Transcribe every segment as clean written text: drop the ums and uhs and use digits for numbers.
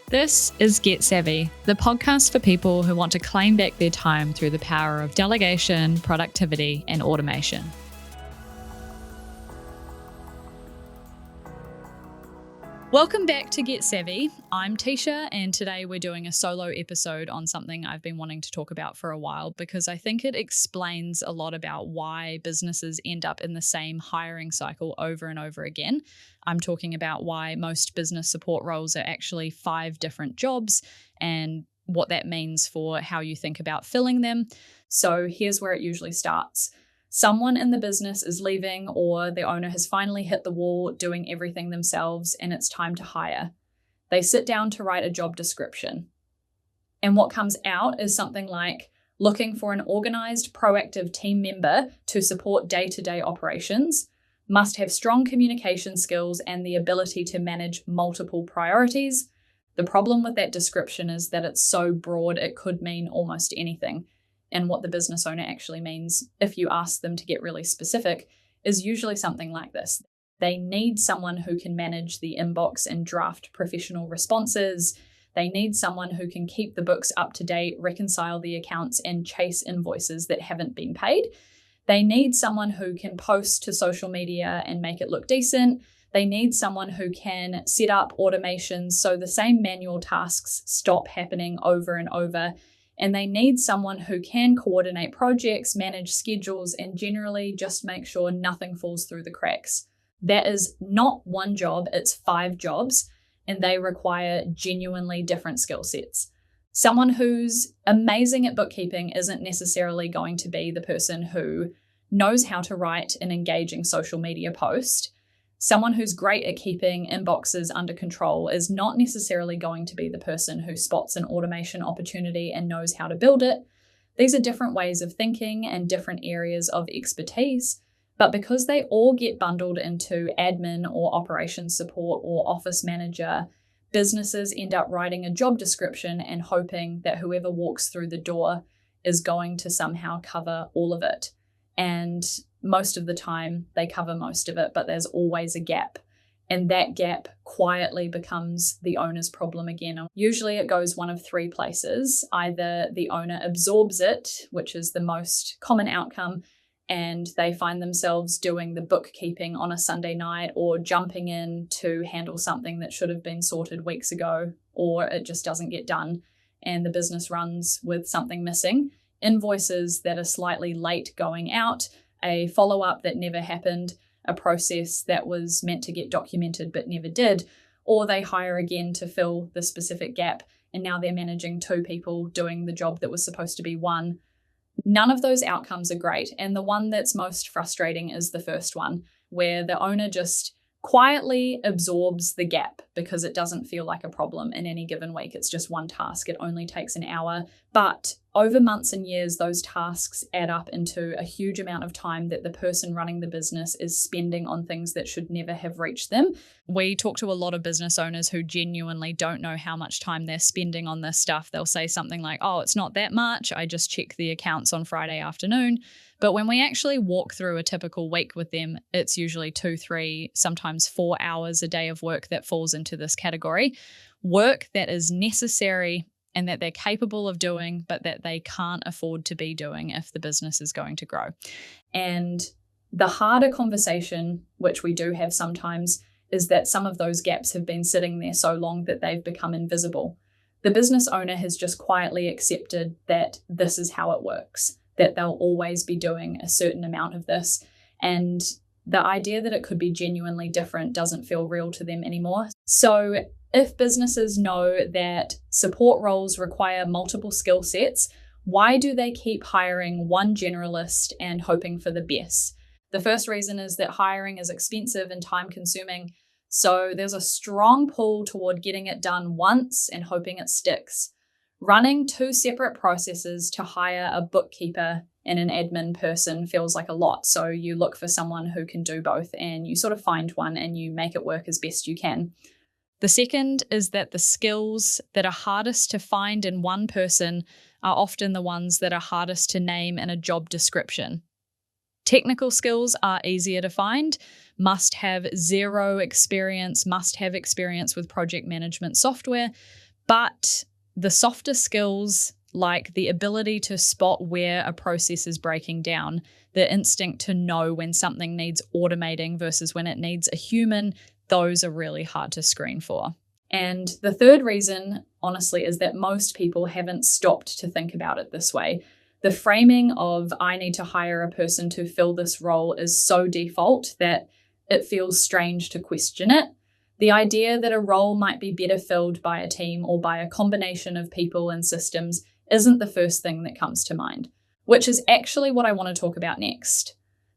This is Get Savvy, the podcast for people who want to claim back their time through the power of delegation, productivity, and automation. Welcome back to Get Savvy. I'm Teesha, and today we're doing a solo episode on something I've been wanting to talk about for a while because I think it explains a lot about why businesses end up in the same hiring cycle over and over again. I'm talking about why most business support roles are actually 5 different jobs and what that means for how you think about filling them. So here's where it usually starts. Someone in the business is leaving, or the owner has finally hit the wall doing everything themselves and it's time to hire. They sit down to write a job description. And what comes out is something like looking for an organized, proactive team member to support day-to-day operations, must have strong communication skills and the ability to manage multiple priorities. The problem with that description is that it's so broad it could mean almost anything. And what the business owner actually means, if you ask them to get really specific, is usually something like this. They need someone who can manage the inbox and draft professional responses. They need someone who can keep the books up to date, reconcile the accounts, and chase invoices that haven't been paid. They need someone who can post to social media and make it look decent. They need someone who can set up automations so the same manual tasks stop happening over and over. And they need someone who can coordinate projects, manage schedules, and generally just make sure nothing falls through the cracks. That is not one job, it's 5 jobs, and they require genuinely different skill sets. Someone who's amazing at bookkeeping isn't necessarily going to be the person who knows how to write an engaging social media post. Someone who's great at keeping inboxes under control is not necessarily going to be the person who spots an automation opportunity and knows how to build it. These are different ways of thinking and different areas of expertise, but because they all get bundled into admin or operations support or office manager, businesses end up writing a job description and hoping that whoever walks through the door is going to somehow cover all of it. And most of the time they cover most of it, but there's always a gap. And that gap quietly becomes the owner's problem again. Usually it goes one of 3 places. Either the owner absorbs it, which is the most common outcome, and they find themselves doing the bookkeeping on a Sunday night or jumping in to handle something that should have been sorted weeks ago, or it just doesn't get done and the business runs with something missing, invoices that are slightly late going out, a follow-up that never happened, a process that was meant to get documented but never did, or they hire again to fill the specific gap and now they're managing 2 people doing the job that was supposed to be 1. None of those outcomes are great, and the one that's most frustrating is the first one, where the owner just quietly absorbs the gap because it doesn't feel like a problem in any given week. It's just one task. It only takes an hour. But over months and years, those tasks add up into a huge amount of time that the person running the business is spending on things that should never have reached them. We talk to a lot of business owners who genuinely don't know how much time they're spending on this stuff. They'll say something like, oh, it's not that much. I just check the accounts on Friday afternoon. But when we actually walk through a typical week with them, it's usually 2, 3, sometimes 4 hours a day of work that falls into this category. Work that is necessary and that they're capable of doing, but that they can't afford to be doing if the business is going to grow. And the harder conversation, which we do have sometimes, is that some of those gaps have been sitting there so long that they've become invisible. The business owner has just quietly accepted that this is how it works, that they'll always be doing a certain amount of this. And the idea that it could be genuinely different doesn't feel real to them anymore. So if businesses know that support roles require multiple skill sets, why do they keep hiring one generalist and hoping for the best? The first reason is that hiring is expensive and time-consuming, so there's a strong pull toward getting it done once and hoping it sticks. Running 2 separate processes to hire a bookkeeper and an admin person feels like a lot, so you look for someone who can do both and you sort of find one and you make it work as best you can. The second is that the skills that are hardest to find in one person are often the ones that are hardest to name in a job description. Technical skills are easier to find, must have 0 experience, must have experience with project management software, But the softer skills, like the ability to spot where a process is breaking down, the instinct to know when something needs automating versus when it needs a human, those are really hard to screen for. And the third reason, honestly, is that most people haven't stopped to think about it this way. The framing of I need to hire a person to fill this role is so default that it feels strange to question it. The idea that a role might be better filled by a team or by a combination of people and systems isn't the first thing that comes to mind, which is actually what I want to talk about next,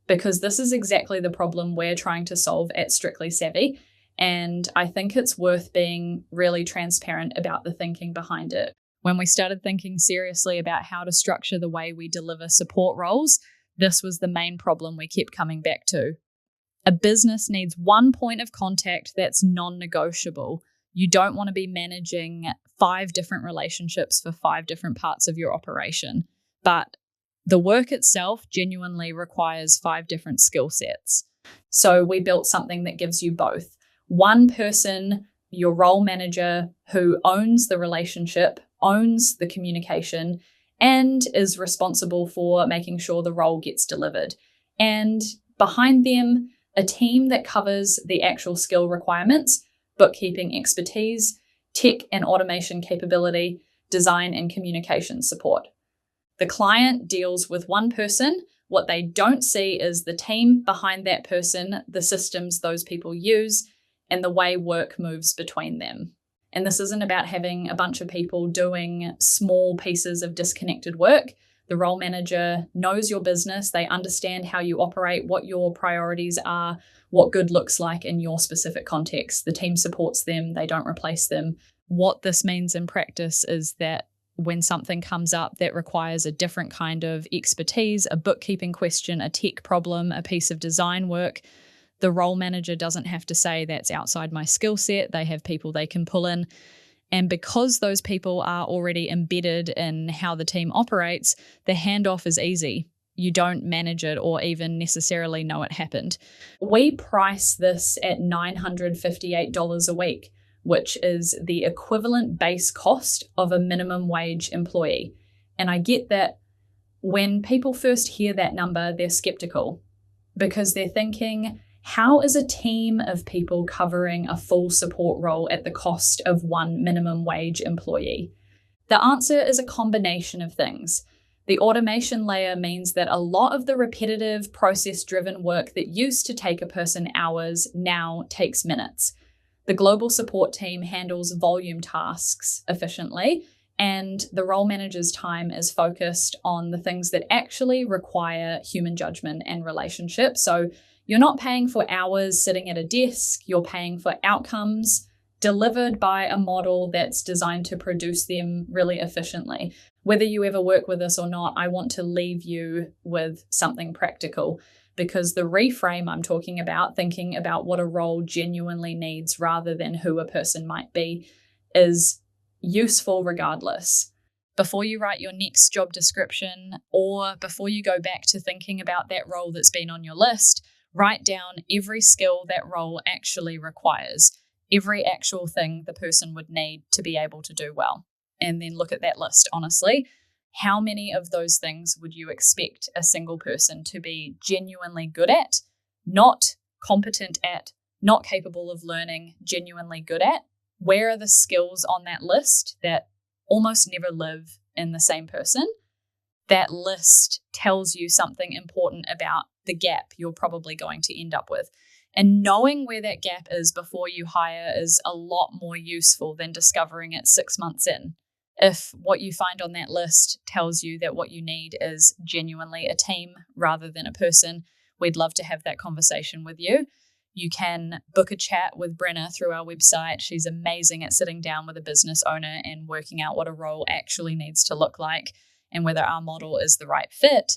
because this is exactly the problem we're trying to solve at Strictly Savvy, and I think it's worth being really transparent about the thinking behind it. When we started thinking seriously about how to structure the way we deliver support roles, this was the main problem we kept coming back to. A business needs one point of contact that's non-negotiable. You don't want to be managing 5 different relationships for 5 different parts of your operation. But the work itself genuinely requires 5 different skill sets. So we built something that gives you both. One person, your role manager, who owns the relationship, owns the communication, and is responsible for making sure the role gets delivered. And behind them, a team that covers the actual skill requirements, bookkeeping expertise, tech and automation capability, design and communication support. The client deals with one person. What they don't see is the team behind that person, the systems those people use, and the way work moves between them. And this isn't about having a bunch of people doing small pieces of disconnected work. The role manager knows your business. They understand how you operate, what your priorities are, what good looks like in your specific context. The team supports them. They don't replace them. What this means in practice is that when something comes up that requires a different kind of expertise, a bookkeeping question, a tech problem, a piece of design work, the role manager doesn't have to say that's outside my skill set. They have people they can pull in. And because those people are already embedded in how the team operates, the handoff is easy. You don't manage it or even necessarily know it happened. We price this at $958 a week, which is the equivalent base cost of a minimum wage employee. And I get that when people first hear that number, they're skeptical because they're thinking, how is a team of people covering a full support role at the cost of one minimum wage employee? The answer is a combination of things. The automation layer means that a lot of the repetitive, process-driven work that used to take a person hours now takes minutes. The global support team handles volume tasks efficiently, and the role manager's time is focused on the things that actually require human judgment and relationship. So you're not paying for hours sitting at a desk, you're paying for outcomes delivered by a model that's designed to produce them really efficiently. Whether you ever work with us or not, I want to leave you with something practical, because the reframe I'm talking about, thinking about what a role genuinely needs rather than who a person might be, is useful regardless. Before you write your next job description, or before you go back to thinking about that role that's been on your list, write down every skill that role actually requires, every actual thing the person would need to be able to do well. And then look at that list, honestly. How many of those things would you expect a single person to be genuinely good at, not competent at, not capable of learning, genuinely good at? Where are the skills on that list that almost never live in the same person? That list tells you something important about the gap you're probably going to end up with. And knowing where that gap is before you hire is a lot more useful than discovering it 6 months in. If what you find on that list tells you that what you need is genuinely a team rather than a person, we'd love to have that conversation with you. You can book a chat with Brenna through our website. She's amazing at sitting down with a business owner and working out what a role actually needs to look like and whether our model is the right fit.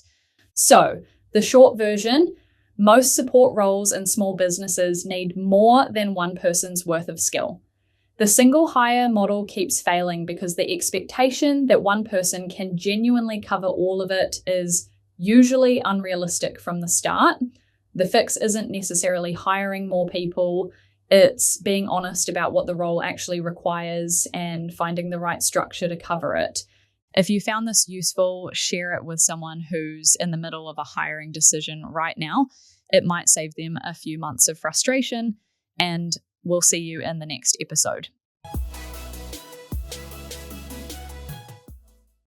So, the short version, most support roles in small businesses need more than one person's worth of skill. The single hire model keeps failing because the expectation that one person can genuinely cover all of it is usually unrealistic from the start. The fix isn't necessarily hiring more people. It's being honest about what the role actually requires and finding the right structure to cover it. If you found this useful, share it with someone who's in the middle of a hiring decision right now. It might save them a few months of frustration, and we'll see you in the next episode.